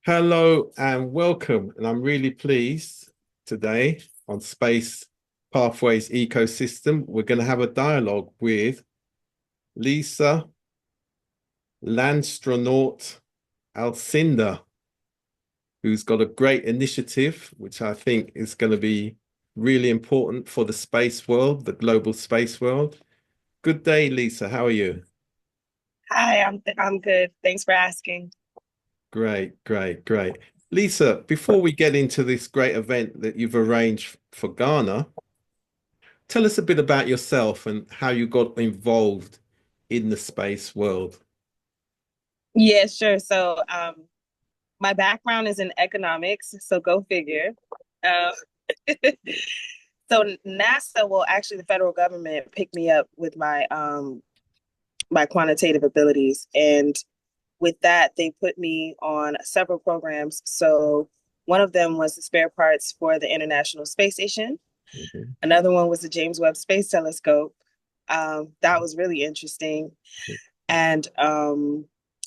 Hello and welcome. And I'm really pleased today on Space Pathways Ecosystem. We're going to have a dialogue with Lisa Landstronaut Alcindor, who's got a great initiative, which I think is going to be really important for the space world, the global space world. Good day, Lisa. How are you? Hi, I'm good. Thanks for asking. Great, great, great. Lisa, before we get into this great event that you've arranged for Ghana, tell us a bit about yourself and how you got involved in the space world. Yeah, sure. My background is in economics, so go figure. Uh, so NASA, well, actually, the federal government picked me up with my quantitative abilities, and with that, they put me on several programs. So one of them was the spare parts for the International Space Station. Mhm. Another one was the James Webb Space Telescope. That was really interesting. And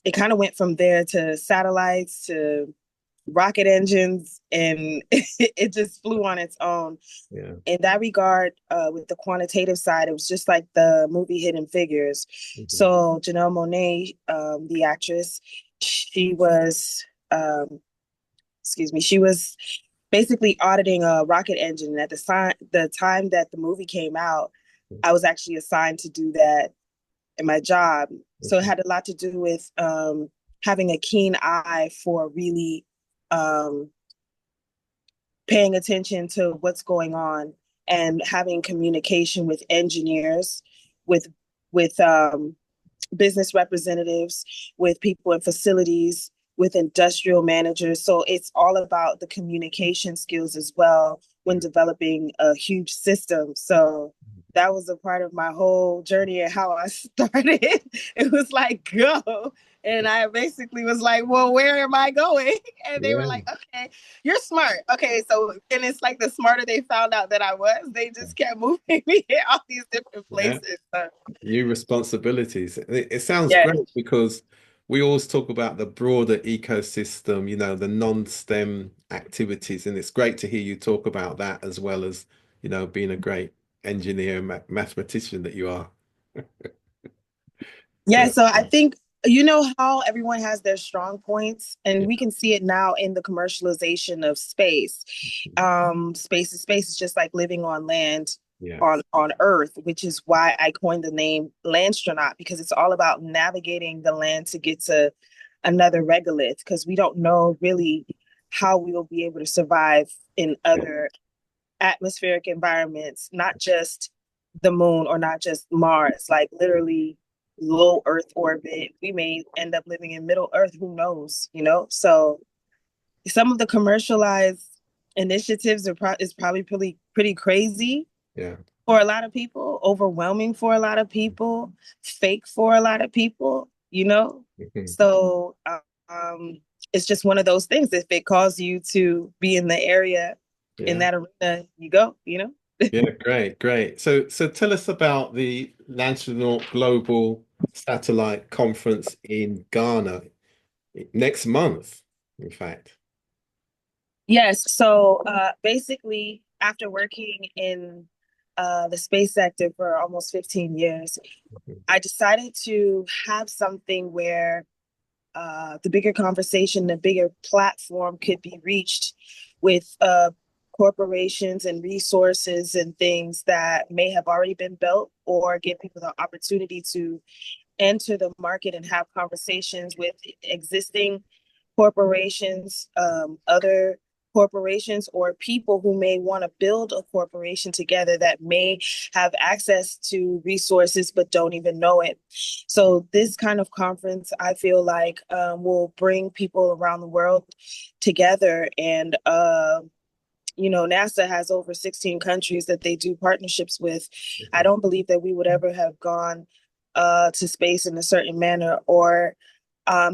it kind of went from there to satellites to rocket engines, and it just flew on its own. Yeah. In that regard, with the quantitative side, it was just like the movie Hidden Figures. Mhm. So Janelle Monáe, the actress, she was, she was basically auditing a rocket engine. And at the time that the movie came out, I was actually assigned to do that in my job. So it Mhm. had a lot to do with having a keen eye for really um, paying attention to what's going on and having communication with engineers, with with business representatives, with people in facilities, with industrial managers. So it's all about the communication skills as well when developing a huge system. So that was a part of my whole journey and how I started. It was like, go. And I basically was like, well, where am I going? And they were Yeah. like, okay, you're smart. Okay, so and it's like the smarter they found out that I was, they just kept moving me in all these different Yeah. places. So New responsibilities. It sounds yeah, great because we always talk about the broader ecosystem, the non-STEM activities, and it's great to hear you talk about that as well as, being a great engineer and mathematician that you are. yeah. So, So I think you know how everyone has their strong points, and yeah, we can see it now in the commercialization of space. Space is just like living on land yeah, on Earth, which is why I coined the name Landstronaut because it's all about navigating the land to get to another regolith because we don't know really how we will be able to survive in yeah, other atmospheric environments, not just the moon or not just Mars, like literally low Earth orbit. We may end up living in middle Earth, who knows, you know? So some of the commercialized initiatives is probably pretty crazy yeah. for a lot of people, overwhelming for a lot of people, fake for a lot of people, you know? Mhm. So it's just one of those things. If it calls you to be in the area, in Yeah. that arena, you go, you know? Yeah, great, great. So tell us about the Landstronaut Global Satellite Conference in Ghana next month, in fact. Yes. So basically, after working in the space sector for almost 15 years, Mhm. I decided to have something where the bigger conversation, the bigger platform could be reached with corporations and resources and things that may have already been built or give people the opportunity to enter the market and have conversations with existing corporations, other corporations, or people who may want to build a corporation together that may have access to resources but don't even know it. So, this kind of conference, I feel like, will bring people around the world together. And NASA has over 16 countries that they do partnerships with. I Mhm. don't believe that we would ever have gone to space in a certain manner or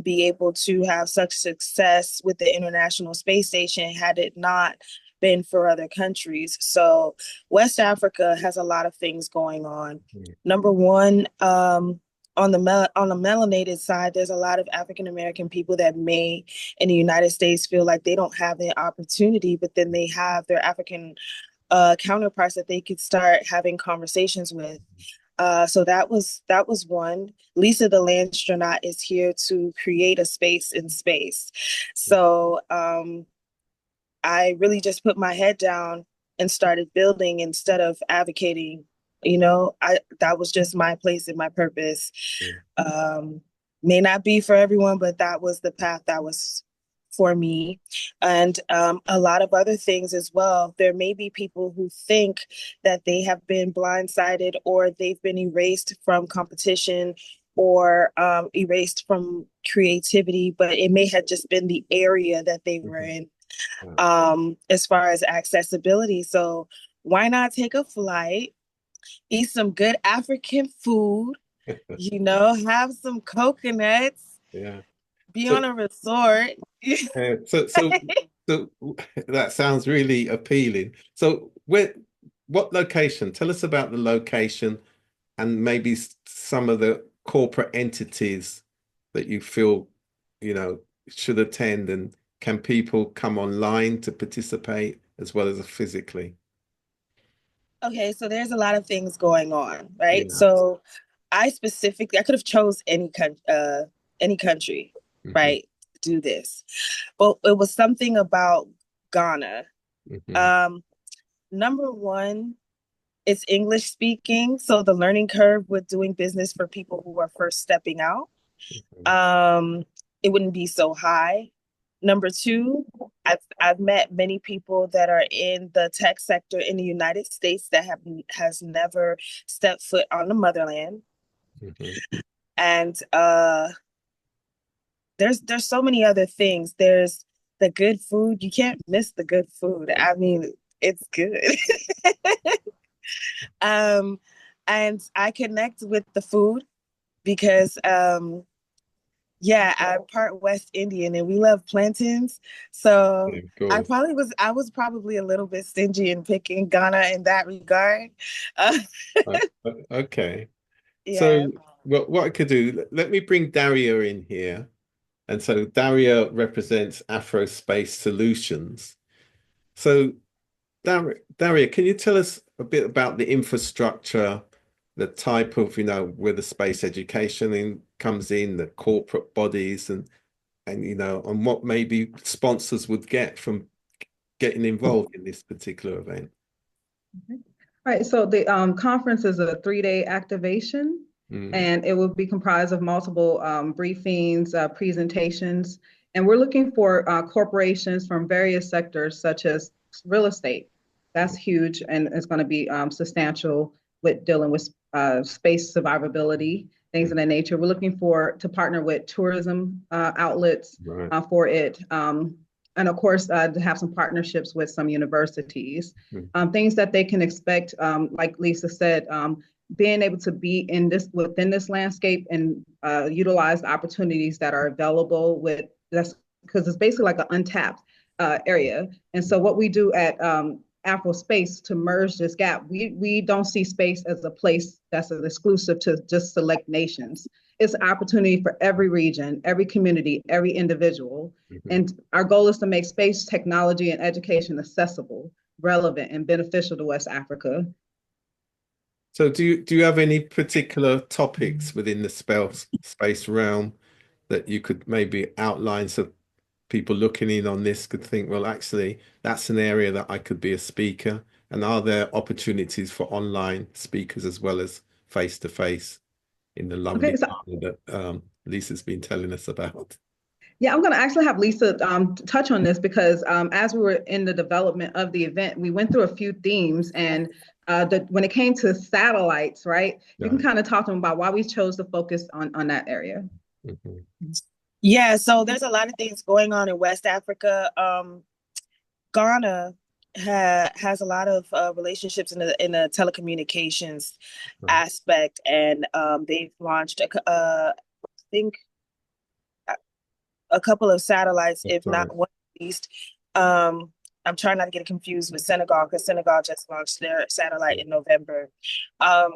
be able to have such success with the International Space Station had it not been for other countries. So, West Africa has a lot of things going on. Mhm. Number one, on the melanated side, there's a lot of African American people that may in the United States feel like they don't have the opportunity, but then they have their African counterparts that they could start having conversations with. So that was one. Lisa the Landstronaut is here to create a space in space. So I really just put my head down and started building instead of advocating. You know, I that was just my place and my purpose. Um, may not be for everyone, but that was the path that was for me. And a lot of other things as well. There may be people who think that they have been blindsided or they've been erased from competition or erased from creativity, but it may have just been the area that they were in as far as accessibility. So why not take a flight, eat some good African food, you know, have some coconuts, Yeah. be So, on a resort. so that sounds really appealing. So, what location? Tell us about the location and maybe some of the corporate entities that you feel, should attend, and can people come online to participate as well as physically? Okay, so there's a lot of things going on, right? Yeah. So I could have chose any country, Hmm. right, to do this. But it was something about Ghana. Hmm. Um, number one, it's English speaking, so the learning curve with doing business for people who are first stepping out, um, it wouldn't be so high. Number two, I've met many people that are in the tech sector in the United States that has never stepped foot on the motherland. Hmm. And there's so many other things. There's the good food. You can't miss the good food. I mean, it's good. um, and I connect with the food because yeah, I'm part West Indian and we love plantains. So Yeah, of course. I was probably a little bit stingy in picking Ghana in that regard. Uh, Okay. So, yeah. what I could do, let me bring Daria in here. And so Daria represents Afrospace Solutions. So, Daria, can you tell us a bit about the infrastructure, the type of, where the space education comes in, the corporate bodies, and what maybe sponsors would get from getting involved in this particular event? Right. So the conference is a 3-day activation, Mm, and it will be comprised of multiple briefings, presentations, and we're looking for corporations from various sectors, such as real estate. That's huge, and it's going to be substantial with dealing with space survivability, things mm, of that nature. We're looking for to partner with tourism outlets right. for it. And of course, to have some partnerships with some universities, Mm, things that they can expect, like Lisa said, being able to be in this within this landscape and utilize the opportunities that are available with that's because it's basically like an untapped area. And so what we do at Afro Space to merge this gap, we don't see space as a place that's exclusive to just select nations. It's an opportunity for every region, every community, every individual. mhm. And our goal is to make space technology and education accessible, relevant, and beneficial to West Africa. So do you have any particular topics within the space realm that you could maybe outline so people looking in on this could think, well, actually, that's an area that I could be a speaker? And are there opportunities for online speakers as well as face to face in the Okay, lovely so Ghana that Lisa's been telling us about? yeah, I'm going to actually have Lisa touch on this because as we were in the development of the event, we went through a few themes. And when it came to satellites, right, you can Right. kind of talk to them about why we chose to focus on that area. Mhm. Yeah, so there's a lot of things going on in West Africa. Ghana has a lot of relationships in the telecommunications Right. aspect, and they've launched I think a couple of satellites, That's if right. not one at least. Um, I'm trying not to get confused with Senegal because Senegal just launched their satellite in November. Um,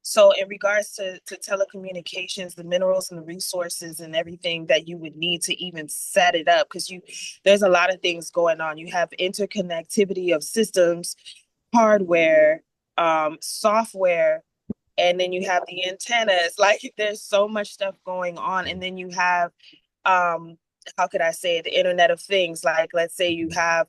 So in regards to telecommunications, the minerals and the resources and everything that you would need to even set it up, because there's a lot of things going on. You have interconnectivity of systems, hardware, software, and then you have the antennas. Like there's so much stuff going on. And then you have how could I say it, the Internet of Things. Like let's say you have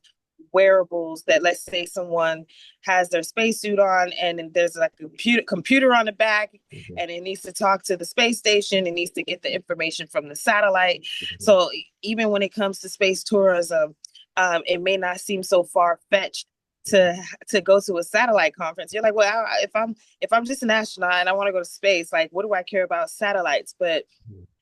wearables that, let's say someone has their spacesuit on and there's like a computer on the back, and it needs to talk to the space station, it needs to get the information from the satellite. So even when it comes to space tourism, it may not seem so far-fetched to go to a satellite conference. You're like, well, if I'm just an astronaut and I want to go to space, like what do I care about satellites? But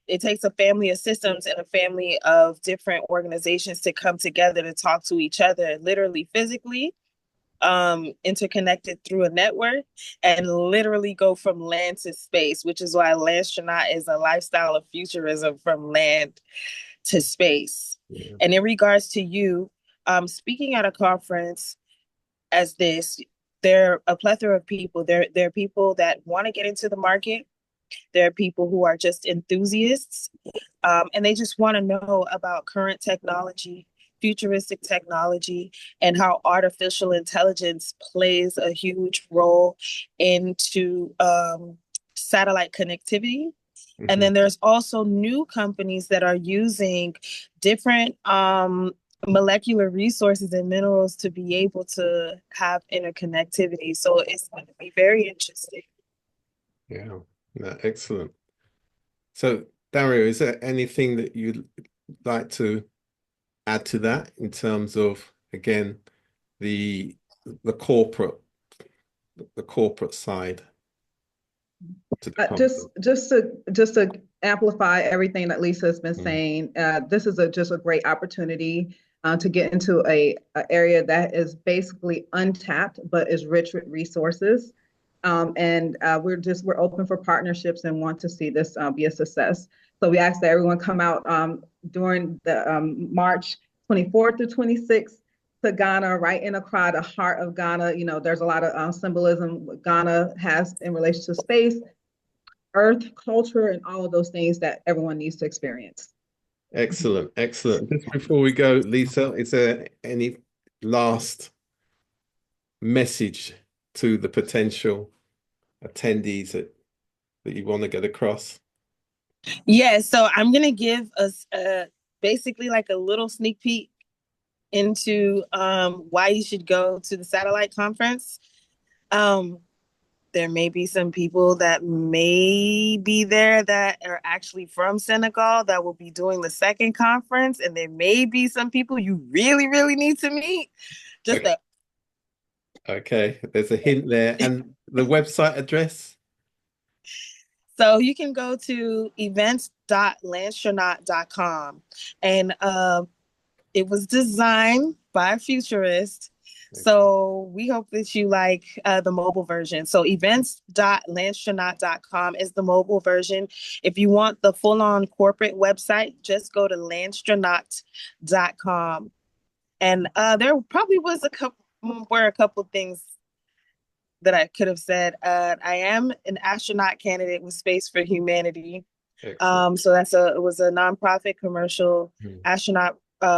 it takes a family of systems and a family of different organizations to come together to talk to each other, literally physically, interconnected through a network, and literally go from land to space, which is why Landstronaut is a lifestyle of futurism from land to space. Yeah. And in regards to you, speaking at a conference as this, there are a plethora of people. There are people that want to get into the market. There are people who are just enthusiasts, and they just want to know about current technology, futuristic technology, and how artificial intelligence plays a huge role into satellite connectivity. Mm-hmm. And then there's also new companies that are using different molecular resources and minerals to be able to have interconnectivity. So it's going to be very interesting. Yeah. No, excellent. So, Dario, is there anything that you'd like to add to that in terms of, again, the corporate side? Just to amplify everything that Lisa has been saying, this is just a great opportunity to get into a area that is basically untapped but is rich with resources. We're open for partnerships and want to see this be a success. So we ask that everyone come out during the March 24th to 26th to Ghana, right in Accra, the heart of Ghana. You know, there's a lot of symbolism Ghana has in relation to space, earth, culture, and all of those things that everyone needs to experience. Excellent, excellent. Just before we go, Lisa, is there any last message to the potential attendees that you want to get across? Yeah, so I'm going to give us basically like a little sneak peek into why you should go to the satellite conference. There may be some people that may be there that are actually from Senegal that will be doing the second conference, and there may be some people you really, really need to meet. Okay, there's a hint there. And the website address? So you can go to events.landstronaut.com, and it was designed by a futurist. Okay. So we hope that you like the mobile version. So events.landstronaut.com is the mobile version. If you want the full-on corporate website, just go to landstronaut.com. And there probably was a couple things that I could have said. I am an astronaut candidate with Space for Humanity. So it was a nonprofit commercial astronaut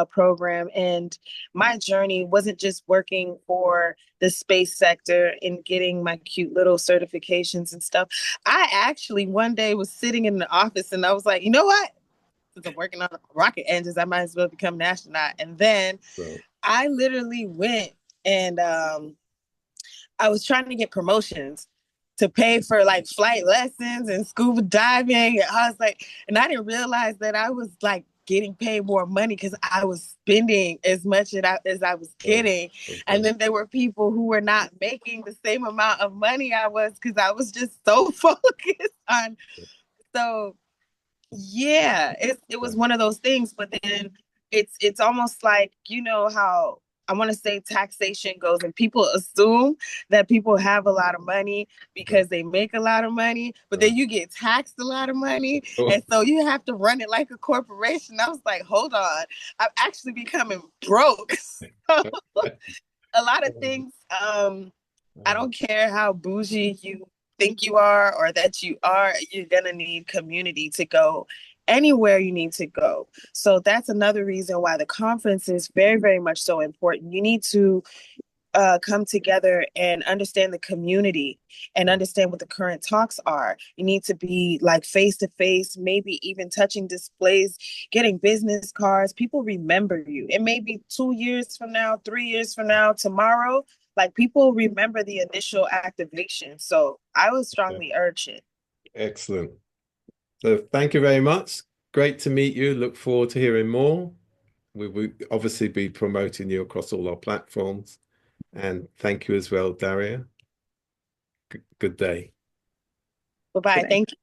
program, and my journey wasn't just working for the space sector and getting my cute little certifications and stuff. I actually one day was sitting in the office and I was like, you know what? Since I'm working on rocket engines, I might as well become an astronaut. And then I literally went and I was trying to get promotions to pay for like flight lessons and scuba diving. And I was like, and I didn't realize that I was like getting paid more money because I was spending as much as I was getting. Okay. And then there were people who were not making the same amount of money I was because I was just so focused on. So yeah, it was one of those things. But then it's almost like, you know how I want to say taxation goes, and people assume that people have a lot of money because they make a lot of money, but then you get taxed a lot of money. And so you have to run it like a corporation. I was like, hold on, I'm actually becoming broke. So, a lot of things, I don't care how bougie you think you are or that you are, you're going to need community to go anywhere you need to go. So that's another reason why the conference is very, very much so important. You need to come together and understand the community and understand what the current talks are. You need to be like face to face, maybe even touching displays, getting business cards. People remember you. It may be 2 years from now, 3 years from now, tomorrow. Like people remember the initial activation. So I would strongly urge it. Excellent. So thank you very much. Great to meet you. Look forward to hearing more. We will obviously be promoting you across all our platforms. And thank you as well, Daria. Good day. Bye bye. Thank you.